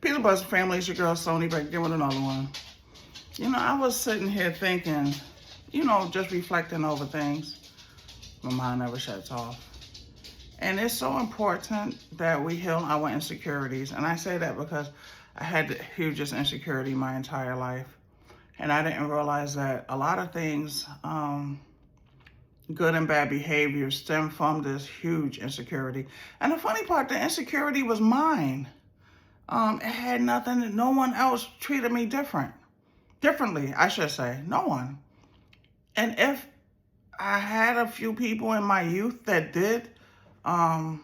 Peter Buster family, it's your girl Sony back again with another one. I was sitting here thinking, just reflecting over things. My mind never shuts off. And it's so important that we heal our insecurities. And I say that because I had the hugest insecurity my entire life. And I didn't realize that a lot of things, good and bad behavior, stem from this huge insecurity. And the funny part, the insecurity was mine. It had nothing, no one else treated me differently, I should say, no one. And if I had a few people in my youth that did, because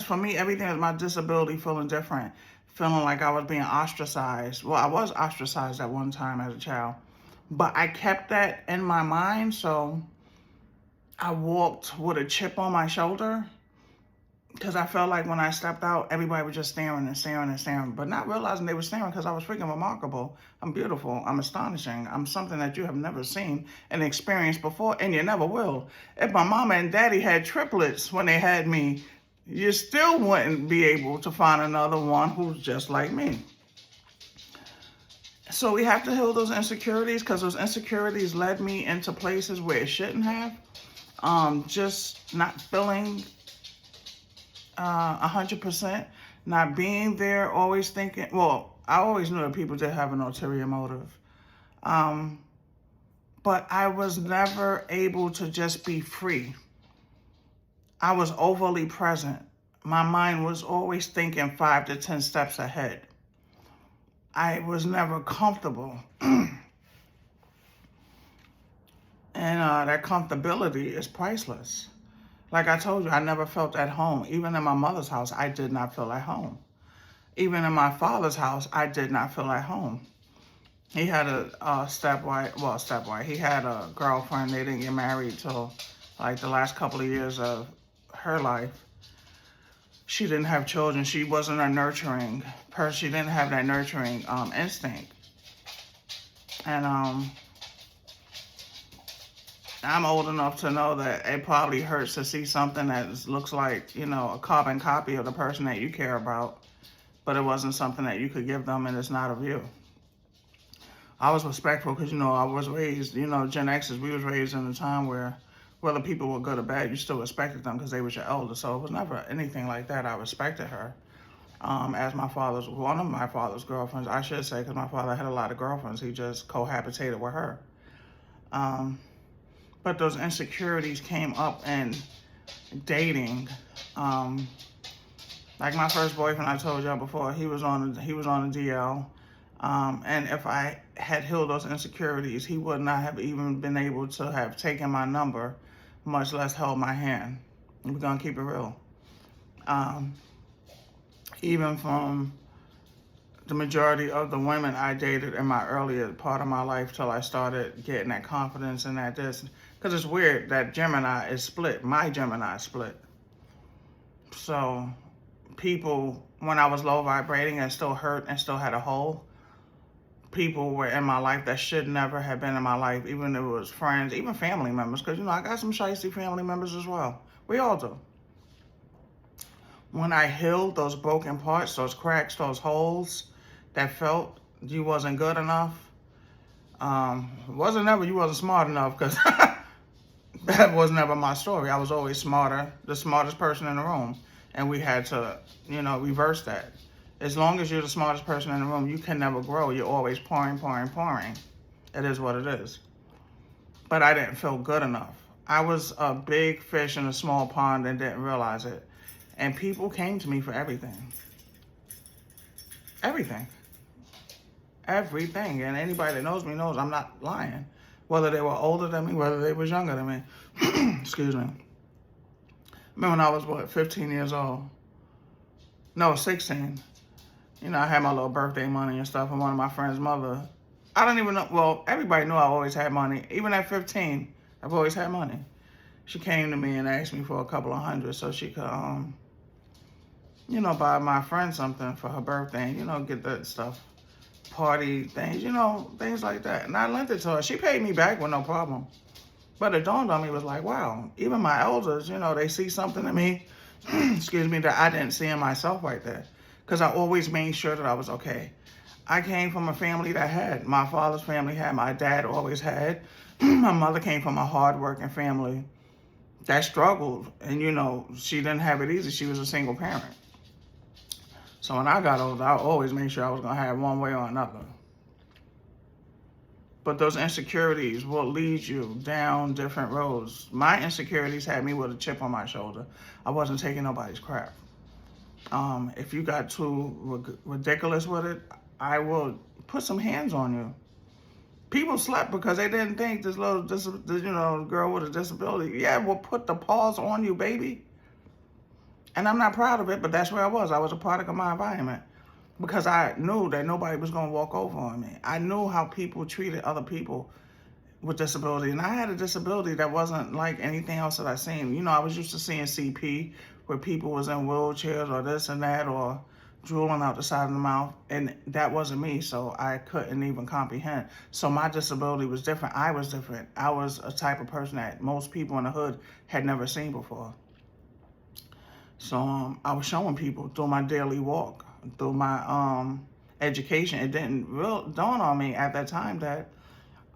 for me, everything was my disability feeling different, feeling like I was being ostracized. Well, I was ostracized at one time as a child, but I kept that in my mind, so I walked with a chip on my shoulder. Because I felt like when I stepped out, everybody was just staring and staring and staring, but not realizing they were staring because I was freaking remarkable. I'm beautiful. I'm astonishing. I'm something that you have never seen and experienced before, and you never will. If my mama and daddy had triplets when they had me, you still wouldn't be able to find another one who's just like me. So we have to heal those insecurities because those insecurities led me into places where it shouldn't have. Just not feeling 100%, not being there, always thinking, well, I always knew that people did have an ulterior motive. But I was never able to just be free. I was overly present. My mind was always thinking 5 to 10 steps ahead. I was never comfortable. And that comfortability is priceless. Like I told you, I never felt at home. Even in my mother's house, I did not feel at home. Even in my father's house, I did not feel at home. He had a stepwife. He had a girlfriend. They didn't get married till like the last couple of years of her life. She didn't have children. She wasn't a nurturing person. She didn't have that nurturing instinct. And I'm old enough to know that it probably hurts to see something that looks like, a carbon copy of the person that you care about, but it wasn't something that you could give them and it's not of you. I was respectful because, I was raised, Gen Xers, we was raised in a time where whether people were good or bad, you still respected them because they was your elder. So it was never anything like that. I respected her as one of my father's girlfriends, I should say, because my father had a lot of girlfriends. He just cohabitated with her. But those insecurities came up in dating. Like my first boyfriend, I told y'all before, he was on a DL. And if I had healed those insecurities, he would not have even been able to have taken my number, much less held my hand. We're gonna keep it real. Even from the majority of the women I dated in my earlier part of my life till I started getting that confidence and that this. Because it's weird that Gemini is split. My Gemini is split. So people, when I was low vibrating and still hurt and still had a hole, people were in my life that should never have been in my life, even if it was friends, even family members. Because, I got some shiesty family members as well. We all do. When I healed those broken parts, those cracks, those holes that felt you wasn't good enough, you wasn't smart enough, because that was never my story. I was always the smartest person in the room. And we had to, reverse that. As long as you're the smartest person in the room, you can never grow. You're always pouring. It is what it is. But I didn't feel good enough. I was a big fish in a small pond and didn't realize it. And people came to me for everything. Everything. And anybody that knows me knows I'm not lying. Whether they were older than me, whether they was younger than me. Excuse me. I remember when I was, 15 years old? No, 16. I had my little birthday money and stuff, and one of my friend's mother, I don't even know, well, everybody knew I always had money. Even at 15, I've always had money. She came to me and asked me for a couple of $100 so she could, buy my friend something for her birthday and, get that stuff. Party things, things like that. And I lent it to her. She paid me back with no problem. But it dawned on me, was like, wow, even my elders, they see something in me, excuse me, that I didn't see in myself right there. because I always made sure that I was okay. I came from a family that had, my father's family had, my dad always had. My mother came from a hardworking family that struggled. And, you know, she didn't have it easy. She was a single parent. So when I got older, I always made sure I was going to have one way or another. But those insecurities will lead you down different roads. My insecurities had me with a chip on my shoulder. I wasn't taking nobody's crap. If you got too ridiculous with it, I will put some hands on you. People slept because they didn't think this little, girl with a disability. Yeah, we'll put the paws on you, baby. And I'm not proud of it, but that's where I was. I was a product of my environment because I knew that nobody was going to walk over on me. I knew how people treated other people with disability. And I had a disability that wasn't like anything else that I seen. You know, I was used to seeing CP where people was in wheelchairs or this and that or drooling out the side of the mouth. And that wasn't me, so I couldn't even comprehend. So my disability was different. I was different. I was a type of person that most people in the hood had never seen before. So I was showing people through my daily walk, through my education. It didn't dawn on me at that time that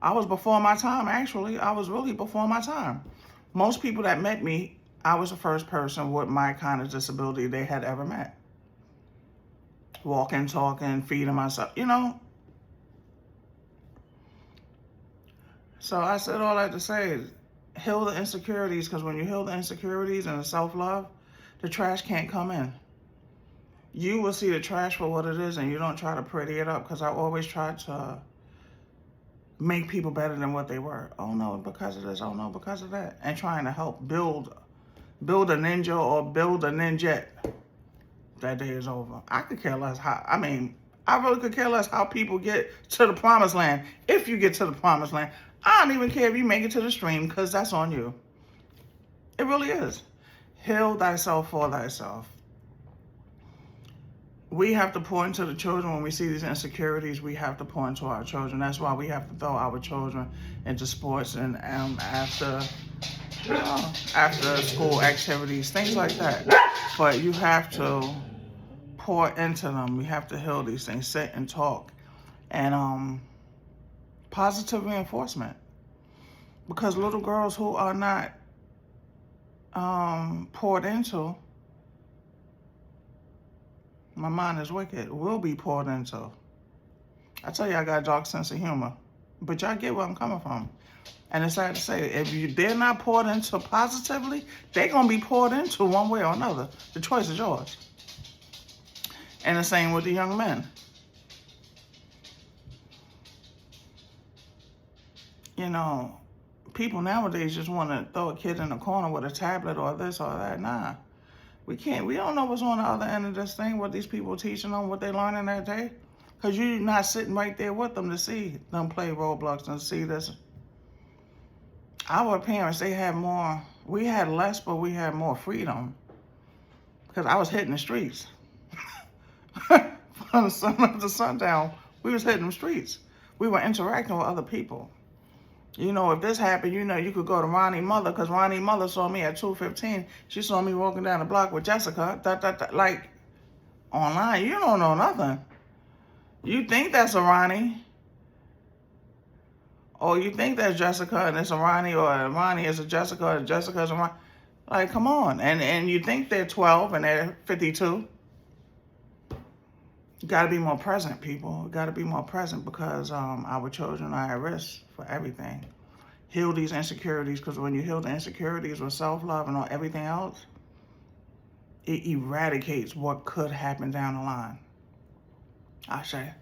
I was before my time. Actually, I was really before my time. Most people that met me, I was the first person with my kind of disability they had ever met. Walking, talking, feeding myself, you know. So I said all that to say, heal the insecurities, because when you heal the insecurities and the self-love, the trash can't come in. You will see the trash for what it is, and you don't try to pretty it up, because I always tried to make people better than what they were. Oh no, because of this. Oh no, because of that. And trying to help build a ninja or build a ninjet. That day is over. I could care less I really could care less how people get to the promised land. If you get to the promised land, I don't even care if you make it to the stream, because that's on you. It really is. Heal thyself for thyself. We have to pour into the children when we see these insecurities. We have to pour into our children. That's why we have to throw our children into sports and after school activities, things like that. But you have to pour into them. We have to heal these things, sit and talk, and positive reinforcement. Because little girls who are not poured into, my mind is wicked, will be poured into. I tell you, I got a dark sense of humor, but y'all get where I'm coming from. And it's sad to say, if they're not poured into positively, they're going to be poured into one way or another. The choice is yours. And the same with the young men. You know, people nowadays just want to throw a kid in a corner with a tablet or this or that. Nah, we can't. We don't know what's on the other end of this thing, what these people teaching them, what they learning that day. Because you're not sitting right there with them to see them play Roblox and see this. Our parents, they had more. We had less, but we had more freedom. Because I was hitting the streets. From the sun up to sundown, we was hitting the streets. We were interacting with other people. You know, if this happened, you know, you could go to Ronnie's mother, because Ronnie's mother saw me at 2:15. She saw me walking down the block with Jessica. Like, online, you don't know nothing. You think that's a Ronnie. Or you think that's Jessica and it's a Ronnie, or Ronnie is a Jessica and Jessica is a Ronnie. Like, come on. And you think they're 12 and they're 52. You got to be more present, people. You got to be more present, because our children are at risk for everything. Heal these insecurities, because when you heal the insecurities with self-love and everything else, it eradicates what could happen down the line. I say.